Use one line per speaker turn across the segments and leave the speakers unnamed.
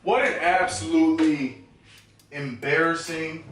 What an absolutely embarrassing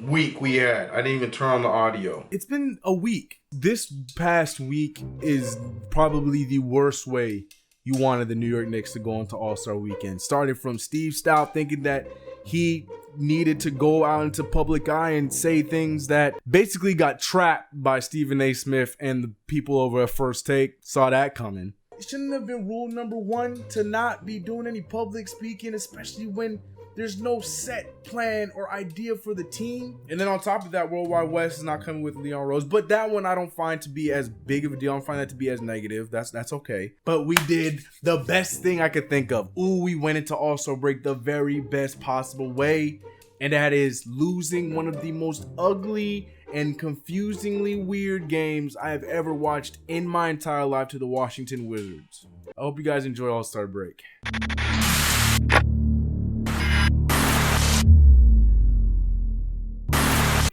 week we had. I didn't even turn on the audio.
It's been a week. This past week is probably the worst way you wanted the New York Knicks to go into All-Star Weekend. Started from Steve Stoute thinking that he needed to go out into public eye and say things that basically got trapped by Stephen A. Smith and the people over at First Take. Saw that coming. It shouldn't have been rule number one to not be doing any public speaking, especially when there's no set plan or idea for the team. And then on top of that, Worldwide West is not coming with Leon Rose. But that one I don't find to be as big of a deal. I don't find that to be as negative. That's okay. But we did the best thing I could think of. Ooh, we went into All-Star break the very best possible way. And that is losing one of the most ugly and confusingly weird games I have ever watched in my entire life to the Washington Wizards. I hope you guys enjoy All-Star break.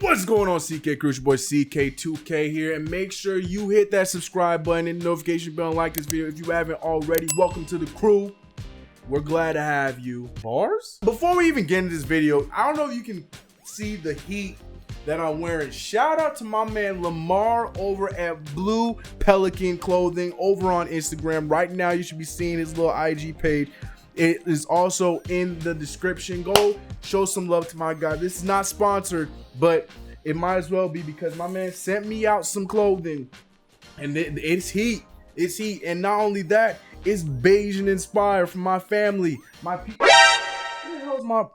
What's going on, CK Crew? It's your boy CK2K here, and make sure you hit that subscribe button and the notification bell and like this video if you haven't already. Welcome to the crew. We're glad to have you. Bars? Before we even get into this video, I don't know if you can see the heat that I'm wearing. Shout out to my man Lamar over at Blue Pelican Clothing over on Instagram. Right now, you should be seeing his little IG page. It is also in the description. Go show some love to my guy. This is not sponsored, but it might as well be because my man sent me out some clothing, and it's heat. It's heat, and not only that, it's Bayesian inspired from my family. My people. Where the hell's my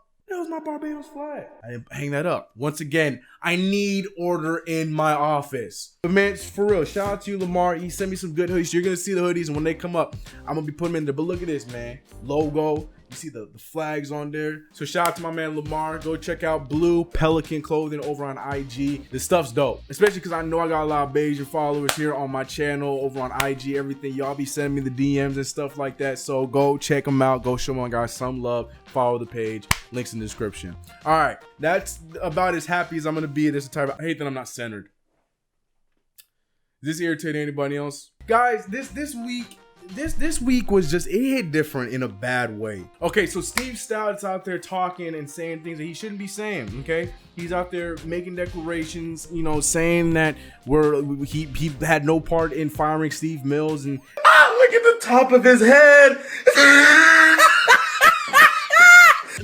Barbados flag? I didn't hang that up. Once again, I need order in my office. But man, for real, shout out to you, Lamar. He sent me some good hoodies. You're gonna see the hoodies, and when they come up, I'm gonna be putting them in there. But look at this, man. Logo. You see the flags on there. So shout out to my man Lamar. Go check out Blue Pelican Clothing over on IG. This stuff's dope, especially because I know I got a lot of Bayesian followers here on my channel over on IG. Everything, y'all be sending me the DMs and stuff like that. So go check them out. Go show my guys some love. Follow the page. Links in the description. All right, that's about as happy as I'm gonna be at this entire. I hate that I'm not centered. Does this irritate anybody else, guys? This week was just, it hit different in a bad way. Okay, so Steve Stoute's out there talking and saying things that he shouldn't be saying, okay? He's out there making declarations, you know, saying that he had no part in firing Steve Mills, and
Look at the top of his head.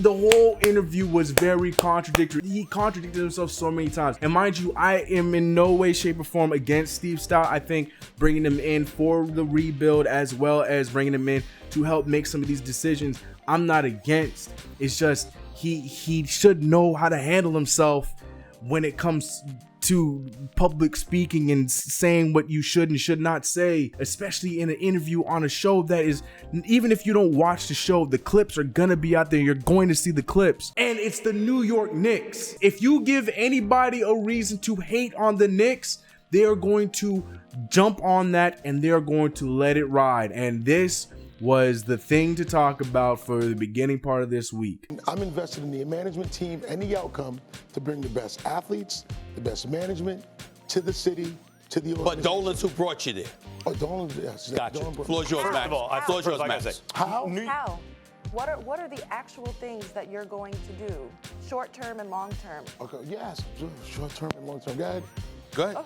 the whole interview was very contradictory. He contradicted himself so many times. And mind you, I am in no way, shape, or form against Steve Stoute. I think bringing him in for the rebuild as well as bringing him in to help make some of these decisions, I'm not against. It's just he should know how to handle himself when it comes to public speaking and saying what you should and should not say, especially in an interview on a show that is, even if you don't watch the show, the clips are gonna be out there. You're going to see the clips, and it's the New York Knicks. If you give anybody a reason to hate on the Knicks, they are going to jump on that and they're going to let it ride. And this was the thing to talk about for the beginning part of this week.
I'm invested in the management team and the outcome to bring the best athletes, the best management to the city, to the organization.
But DOWNLAOD, who brought you there?
Oh, DOWNLAOD, yes.
Gotcha.
DOWNLAOD.
Floor's yours, Max. Floor's yours, Max.
How?
How? What are the actual things that you're going to do, short term and long term?
Okay, yes, short term and long term. Go ahead.
Go ahead.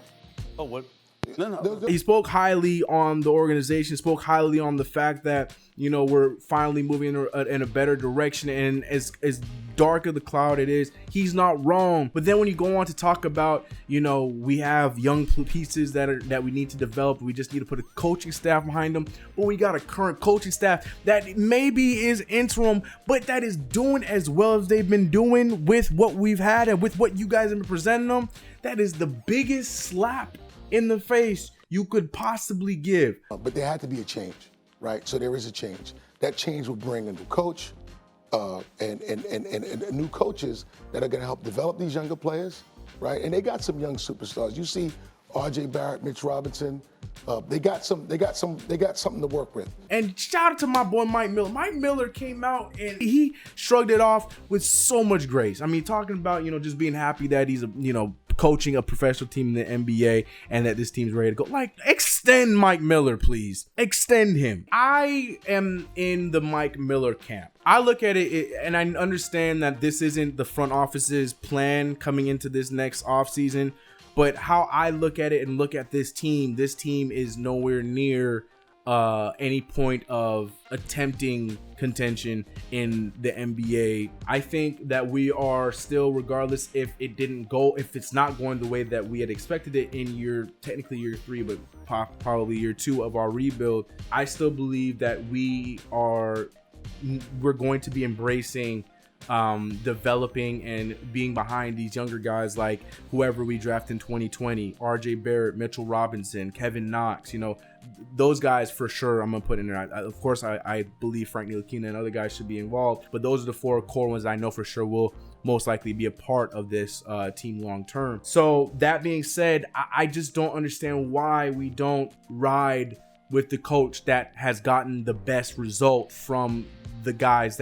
Oh, what? No.
He spoke highly on the organization, spoke highly on the fact that, you know, we're finally moving in a better direction, and as dark of the cloud it is, he's not wrong. But then when you go on to talk about, you know, we have young pieces that we need to develop, we just need to put a coaching staff behind them, but we got a current coaching staff that maybe is interim, but that is doing as well as they've been doing with what we've had and with what you guys have been presenting them. That is the biggest slap in the face you could possibly give.
But there had to be a change, right? So there is a change. That change will bring a new coach and new coaches that are going to help develop these younger players, right? And they got some young superstars. You see R.J. Barrett, Mitch Robinson. They got something to work with.
And shout out to my boy Mike Miller. Mike Miller came out and he shrugged it off with so much grace. I mean, talking about, you know, just being happy that he's, you know, coaching a professional team in the NBA and that this team's ready to go. Like, extend Mike Miller, please. Extend him. I am in the Mike Miller camp. I look at it and I understand that this isn't the front office's plan coming into this next offseason, but how I look at it and look at this team is nowhere near any point of attempting contention in the NBA. I think that we are still, regardless if it's not going the way that we had expected it in technically year 3, but probably year 2 of our rebuild, I still believe that we're going to be embracing developing and being behind these younger guys like whoever we draft in 2020, RJ Barrett, Mitchell Robinson, Kevin Knox, those guys for sure I'm gonna put in there. Of course, I believe Frank Ntilikina and other guys should be involved, but those are the 4 core ones that I know for sure will most likely be a part of this team long term. So that being said, I just don't understand why we don't ride with the coach that has gotten the best result from the guys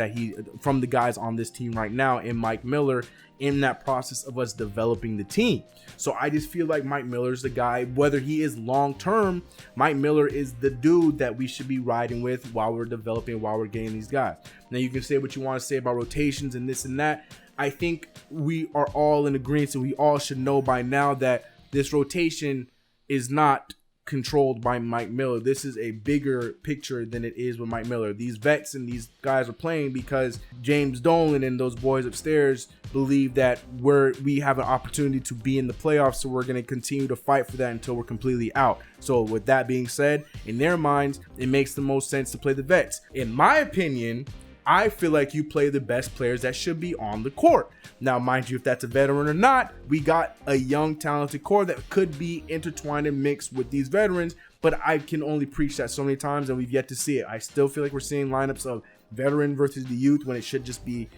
on this team right now in Mike Miller, in that process of us developing the team. So I just feel like Mike Miller's the guy, whether he is long term, Mike Miller is the dude that we should be riding with while we're developing, while we're getting these guys. Now you can say what you want to say about rotations and this and that. I think we are all in agreement, and we all should know by now that this rotation is not controlled by Mike Miller. This is a bigger picture than it is with Mike Miller. These vets and these guys are playing because James Dolan and those boys upstairs believe that we have an opportunity to be in the playoffs, so we're going to continue to fight for that until we're completely out. So with that being said, in their minds, it makes the most sense to play the vets. In my opinion, I feel like you play the best players that should be on the court. Now, mind you, if that's a veteran or not, we got a young, talented core that could be intertwined and mixed with these veterans, but I can only preach that so many times, and we've yet to see it. I still feel like we're seeing lineups of veteran versus the youth when it should just be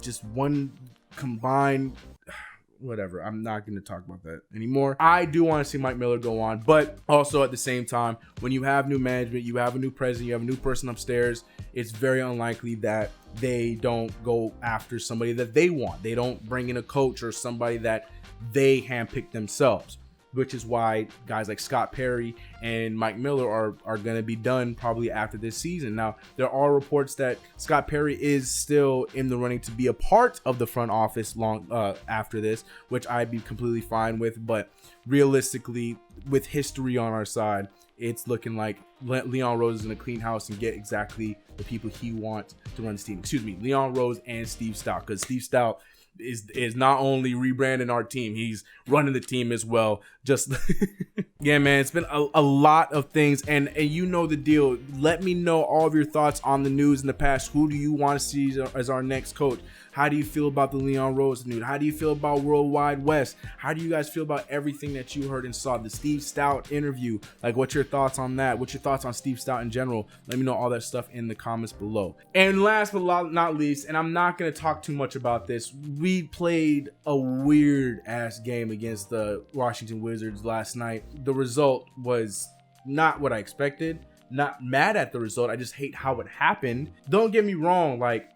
just one combined. Whatever, I'm not going to talk about that anymore. I do want to see Mike Miller go on, but also at the same time, when you have new management, you have a new president, you have a new person upstairs, it's very unlikely that they don't go after somebody that they want. They don't bring in a coach or somebody that they handpick themselves, which is why guys like Scott Perry and Mike Miller are going to be done probably after this season. Now, there are reports that Scott Perry is still in the running to be a part of the front office long after this, which I'd be completely fine with. But realistically, with history on our side, it's looking like Leon Rose is going to clean house and get exactly the people he wants to run this team. Excuse me, Leon Rose and Steve Stoute, because Steve Stoute is not only rebranding our team, he's running the team as well. Just yeah, man, it's been a lot of things, and you know the deal. Let me know all of your thoughts on the news in the past. Who do you want to see as our next coach? How do you feel about the Leon Rose news? How do you feel about Worldwide West? How do you guys feel about everything that you heard and saw? The Steve Stoute interview, like, what's your thoughts on that? What's your thoughts on Steve Stoute in general? Let me know all that stuff in the comments below. And last but not least, and I'm not going to talk too much about this, we played a weird ass game against the Washington Wizards last night. The result was not what I expected. Not mad at the result, I just hate how it happened. Don't get me wrong, like,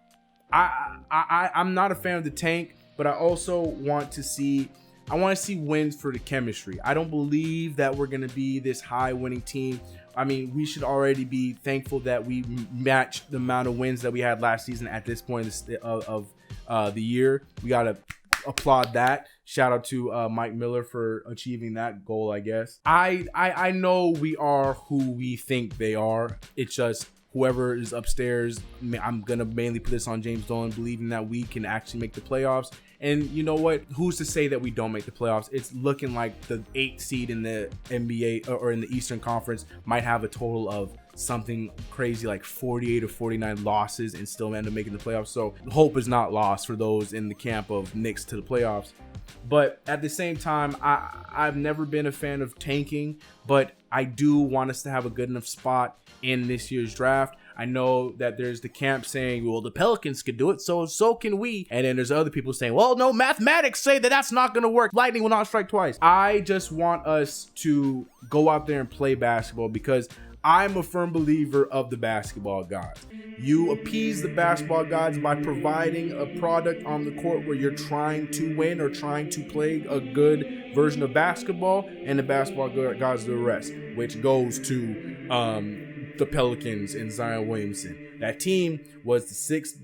I'm not a fan of the tank, but I also want to see wins for the chemistry. I don't believe that we're going to be this high winning team. I mean, we should already be thankful that we matched the amount of wins that we had last season at this point of the year. We got to applaud that. Shout out to Mike Miller for achieving that goal, I guess. I know we are who we think they are. It's just whoever is upstairs, I'm going to mainly put this on James Dolan, believing that we can actually make the playoffs. And you know what? Who's to say that we don't make the playoffs? It's looking like the 8th seed in the NBA or in the Eastern Conference might have a total of something crazy like 48 or 49 losses and still end up making the playoffs. So hope is not lost for those in the camp of Knicks to the playoffs. But at the same time, I've never been a fan of tanking, but I do want us to have a good enough spot in this year's draft. I know that there's the camp saying, well, the Pelicans could do it, so can we. And then there's other people saying, well, no, mathematics say that that's not going to work. Lightning will not strike twice. I just want us to go out there and play basketball, because I'm a firm believer of the basketball gods. You appease the basketball gods by providing a product on the court where you're trying to win or trying to play a good version of basketball, and the basketball gods do the rest, which goes to the Pelicans and Zion Williamson. That team was the sixth,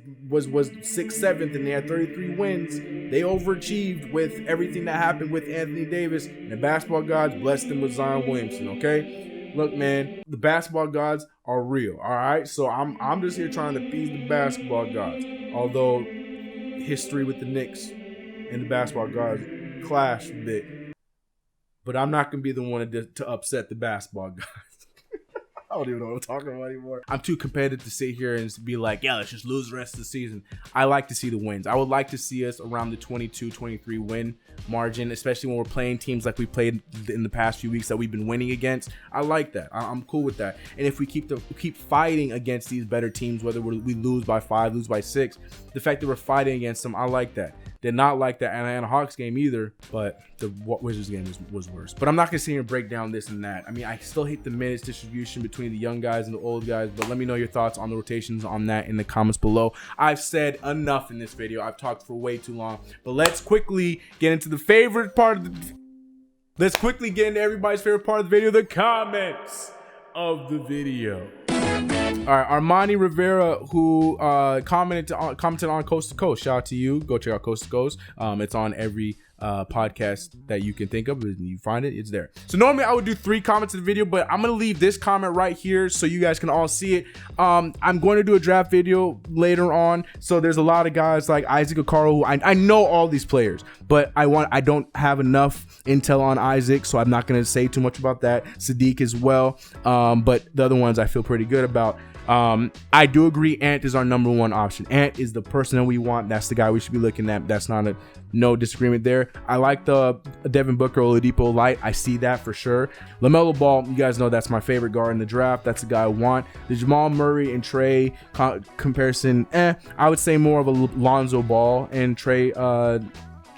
seventh, and they had 33 wins. They overachieved with everything that happened with Anthony Davis, and the basketball gods blessed them with Zion Williamson. Okay, look, man, the basketball gods are real. All right, so I'm just here trying to appease the basketball gods. Although history with the Knicks and the basketball gods clash a bit, but I'm not gonna be the one to upset the basketball gods. I don't even know what I'm talking about anymore. I'm too competitive to sit here and be like, yeah, let's just lose the rest of the season. I like to see the wins. I would like to see us around the 22-23 win margin, especially when we're playing teams like we played in the past few weeks that we've been winning against. I like that. I'm cool with that. And if we keep fighting against these better teams, whether we lose by 5, lose by 6, the fact that we're fighting against them, I like that. Did not like the Atlanta Hawks game either, but the Wizards game was worse. But I'm not going to sit here and break down this and that. I mean, I still hate the minutes distribution between the young guys and the old guys, but let me know your thoughts on the rotations on that in the comments below. I've said enough in this video. I've talked for way too long, but let's quickly get into the favorite part of the... Let's quickly get into everybody's favorite part of the video, the comments of the video. All right, Armani Rivera, who commented on Coast to Coast. Shout out to you. Go check out Coast to Coast. It's on every podcast that you can think of. And you find it, it's there. So normally I would do 3 comments in the video, but I'm gonna leave this comment right here so you guys can all see it. I'm going to do a draft video later on. So there's a lot of guys like Isaac Okoro, who I know all these players, but I don't have enough intel on Isaac, so I'm not gonna say too much about that. Sadiq as well, but the other ones I feel pretty good about. I do agree Ant is our number 1 option. Ant is the person that we want. That's the guy we should be looking at. That's not no disagreement there. I like the Devin Booker Oladipo light. I see that for sure. LaMelo Ball, you guys know that's my favorite guard in the draft. That's the guy I want. The Jamal Murray and Trey comparison, I would say more of a Lonzo Ball and Trey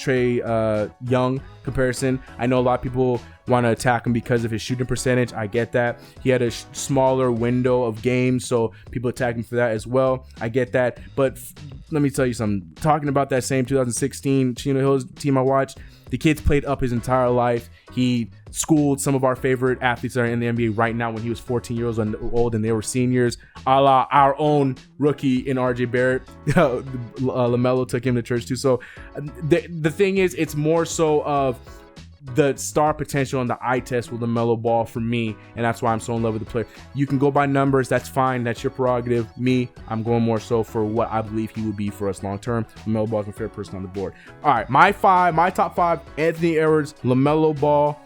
Young comparison. I know a lot of people want to attack him because of his shooting percentage. I get that. He had a smaller window of games, so people attack him for that as well. I get that. But let me tell you something. Talking about that same 2016 Chino Hills team I watched, the kid's played up his entire life. He schooled some of our favorite athletes that are in the NBA right now when he was 14 years old and they were seniors, a la our own rookie in RJ Barrett. LaMelo took him to church too. So the thing is, it's more so of the star potential and the eye test with LaMelo Ball for me, and that's why I'm so in love with the player. You can go by numbers, that's fine, that's your prerogative. Me, I'm going more so for what I believe he would be for us long term. LaMelo Ball is my favorite person on the board. All right, my top 5: Anthony Edwards, LaMelo Ball,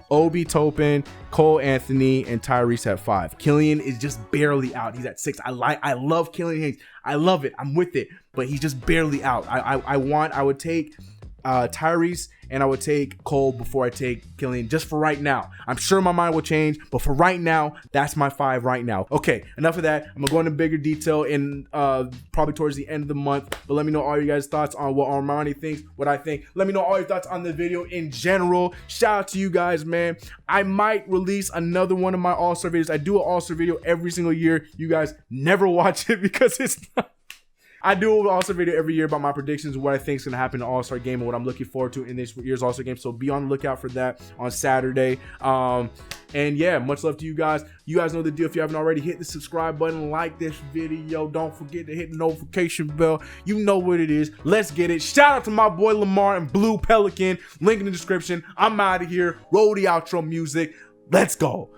Obi Toppin, Cole Anthony, and Tyrese at 5. Killian is just barely out. He's at 6. I love Killian Hayes. I love it. I'm with it, but he's just barely out. I would take Tyrese and I would take Cole before I take Killian, just for right now. I'm sure my mind will change, but for right now, that's my 5 right now. Okay, enough of that. I'm gonna go into bigger detail in probably towards the end of the month, but let me know all you guys' thoughts on what Armani thinks, what I think. Let me know all your thoughts on the video in general. Shout out to you guys, man. I might release another one of my All-Star videos. I do an All-Star video every single year. You guys never watch it because it's not. I do an All-Star video every year about my predictions, what I think is going to happen in the All-Star game and what I'm looking forward to in this year's All-Star game. So be on the lookout for that on Saturday. And yeah, much love to you guys. You guys know the deal. If you haven't already, hit the subscribe button, like this video. Don't forget to hit the notification bell. You know what it is. Let's get it. Shout out to my boy Lamar and Blue Pelican. Link in the description. I'm out of here. Roll the outro music. Let's go.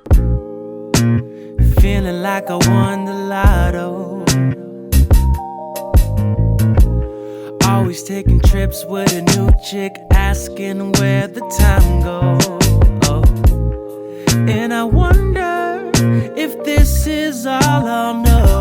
Feeling like I won the lotto. Always taking trips with a new chick, asking where the time goes. And I wonder if this is all I'll know.